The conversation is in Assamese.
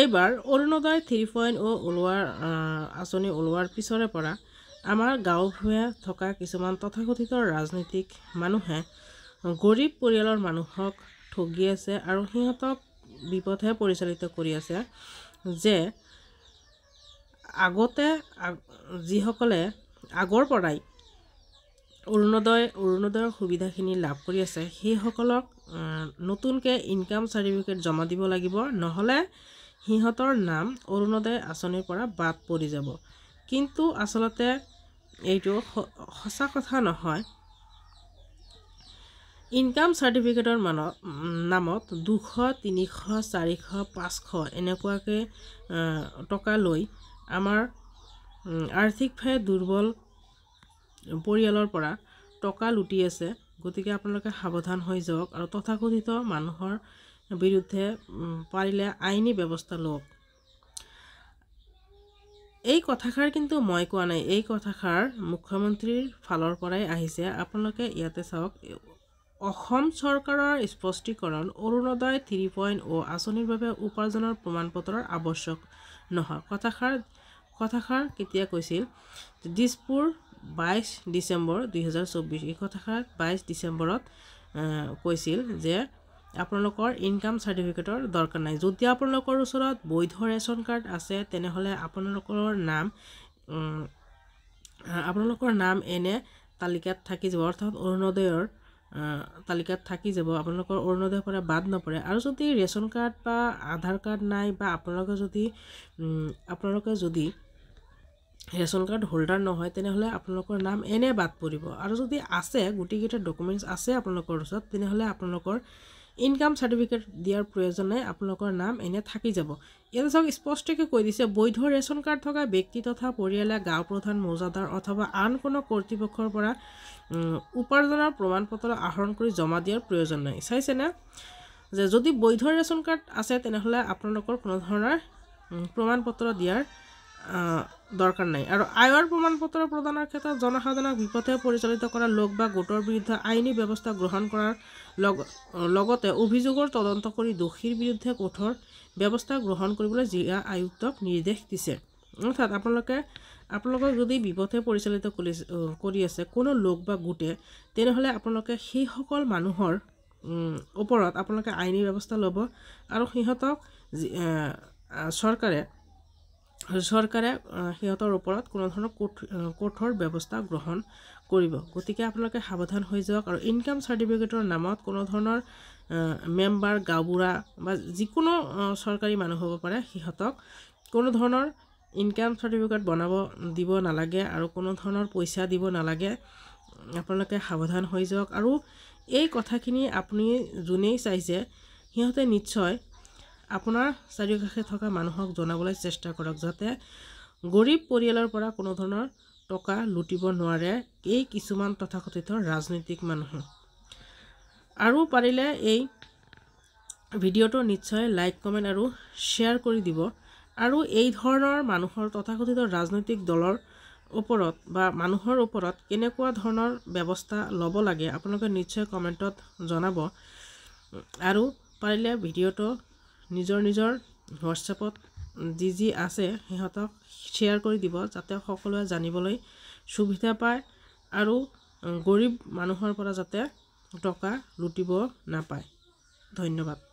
এইবাৰ অৰুণোদয় 3.0 ওলোৱাৰ আঁচনি ওলোৱাৰ পিছৰে পৰা আমাৰ গাঁৱে থকা কিছুমান তথাকথিত ৰাজনৈতিক মানুহে গৰীব পৰিয়ালৰ মানুহক ঠগি আছে আৰু সিহঁতক বিপথে পৰিচালিত কৰি আছে যে আগতে যিসকলে আগৰ পৰাই অৰুণোদয়ৰ সুবিধাখিনি লাভ কৰি আছে সেইসকলক নতুনকৈ ইনকাম চাৰ্টিফিকেট জমা দিব লাগিব, নহ'লে সিহঁতৰ নাম অৰুণোদয় আঁচনিৰ পৰা বাদ পৰি যাব। কিন্তু আচলতে এইটো সঁচা কথা নহয়। ইনকাম চাৰ্টিফিকেটৰ নামত 200, 300, 400, 500 এনেকুৱাকৈ টকা লৈ আমাৰ আৰ্থিকভাৱে দুৰ্বল পৰিয়ালৰ পৰা টকা লুটি আছে। গতিকে আপোনালোকে সাৱধান হৈ যাওক আৰু তথাকথিত মানুহৰ বিৰুদ্ধে পাৰিলে আইনী ব্যৱস্থা লওক। এই কথাষাৰ কিন্তু মই কোৱা নাই, এই কথাষাৰ মুখ্যমন্ত্ৰীৰ ফালৰ পৰাই আহিছে। আপোনালোকে ইয়াতে চাওক, অসম চৰকাৰৰ স্পষ্টীকৰণ, অৰুণোদয় 3.0 আঁচনিৰ বাবে উপাৰ্জনৰ প্ৰমাণপত্ৰৰ আৱশ্যক নহয়। কথাষাৰ কেতিয়া কৈছিল? দিছপুৰ 22 ডিচেম্বৰ 2024। এই কথাষাৰ 22 ডিচেম্বৰত কৈছিল যে আপোনালোকৰ ইনকাম চাৰ্টিফিকেটৰ দৰকাৰ নাই। যদি আপোনালোকৰ ওচৰত বৈধ ৰেচন কাৰ্ড আছে তেনেহ'লে আপোনালোকৰ নাম এনে তালিকাত থাকি যাব, অৰ্থাৎ অৰুণোদয়ৰ তালিকাত থাকি যাব, আপোনালোকৰ অৰুণোদয়ৰ পৰা বাদ নপৰে। আৰু যদি ৰেচন কাৰ্ড বা আধাৰ কাৰ্ড নাই বা আপোনালোকে যদি ৰেচন কাৰ্ড হোল্ডাৰ নহয় তেনেহ'লে আপোনালোকৰ নাম এনে বাদ পৰিব। আৰু যদি আছে, গোটেইকেইটা ডকুমেণ্টছ আছে আপোনালোকৰ ওচৰত, তেনেহ'লে আপোনালোকৰ ইনকাম চাৰ্টিফিকেট দিয়াৰ প্ৰয়োজন নাই, আপোনালোকৰ নাম এনে থাকি যাব। ইয়াতে চাওক, স্পষ্টকৈ কৈ দিছে, বৈধ ৰেচন কাৰ্ড থকা ব্যক্তি তথা পৰিয়ালে গাঁও প্ৰধান, মৌজাদাৰ অথবা আন কোনো কৰ্তৃপক্ষৰ পৰা উপাৰ্জনৰ প্ৰমাণপত্ৰ আহৰণ কৰি জমা দিয়াৰ প্ৰয়োজন নাই। চাইছেনে যে যদি বৈধ ৰেচন কাৰ্ড আছে তেনেহ'লে আপোনালোকৰ কোনো ধৰণৰ প্ৰমাণপত্ৰ দিয়াৰ দৰকাৰ নাই। আৰু আয়ৰ প্ৰমাণপত্ৰ প্ৰদানৰ ক্ষেত্ৰত জনসাধাৰণক বিপথে পৰিচালিত কৰা লোক বা গোটৰ বিৰুদ্ধে আইনী ব্যৱস্থা গ্ৰহণ কৰাৰ লগতে অভিযোগৰ তদন্ত কৰি দোষীৰ বিৰুদ্ধে কঠোৰ ব্যৱস্থা গ্ৰহণ কৰিবলৈ জিলা আয়ুক্তক নিৰ্দেশ দিছে। অৰ্থাৎ আপোনালোকক যদি বিপথে পৰিচালিত কৰি আছে কোনো লোক বা গোটে, তেনেহ'লে আপোনালোকে সেইসকল মানুহৰ ওপৰত আপোনালোকে আইনী ব্যৱস্থা ল'ব আৰু সিহঁতক চৰকাৰে সিহঁতৰ ওপৰত কোনো ধৰণৰ কঠোৰ ব্যৱস্থা গ্ৰহণ কৰিব। গতিকে আপোনালোকে সাৱধান হৈ যাওক। আৰু ইনকাম চাৰ্টিফিকেটৰ নামত কোনো ধৰণৰ মেম্বাৰ, গাঁওবুঢ়া বা যিকোনো চৰকাৰী মানুহ হ'ব পাৰে, সিহঁতক কোনো ধৰণৰ ইনকাম চাৰ্টিফিকেট দিব নালাগে আৰু কোনো ধৰণৰ পইচা দিব নালাগে। আপোনালোকে সাৱধান হৈ যাওক। আৰু এই কথাখিনি আপুনি যোনেই চাইছে সিহঁতে নিশ্চয় আপোনাৰ চাৰিওকাষে থকা মানুহক জনাবলৈ চেষ্টা কৰক, যাতে গৰীব পৰিয়ালৰ পৰা কোনো ধৰণৰ টকা লুটিব নোৱাৰে এই কিছুমান তথাকথিত ৰাজনৈতিক মানুহে। আৰু পাৰিলে এই ভিডিঅ'টো নিশ্চয় লাইক, কমেণ্ট আৰু শ্বেয়াৰ কৰি দিব। আৰু এই ধৰণৰ মানুহৰ তথাকথিত ৰাজনৈতিক দলৰ ওপৰত বা মানুহৰ ওপৰত কেনেকুৱা ধৰণৰ ব্যৱস্থা ল'ব লাগে আপোনালোকে নিশ্চয় কমেণ্টত জনাব। আৰু পাৰিলে ভিডিঅ'টো নিজৰ হোৱাটছএপত যি আছে সিহঁতক শ্বেয়াৰ কৰি দিব, যাতে সকলোৱে জানিবলৈ সুবিধা পায় আৰু গৰীব মানুহৰ পৰা যাতে টকা লুটিব নাপায়। ধন্যবাদ।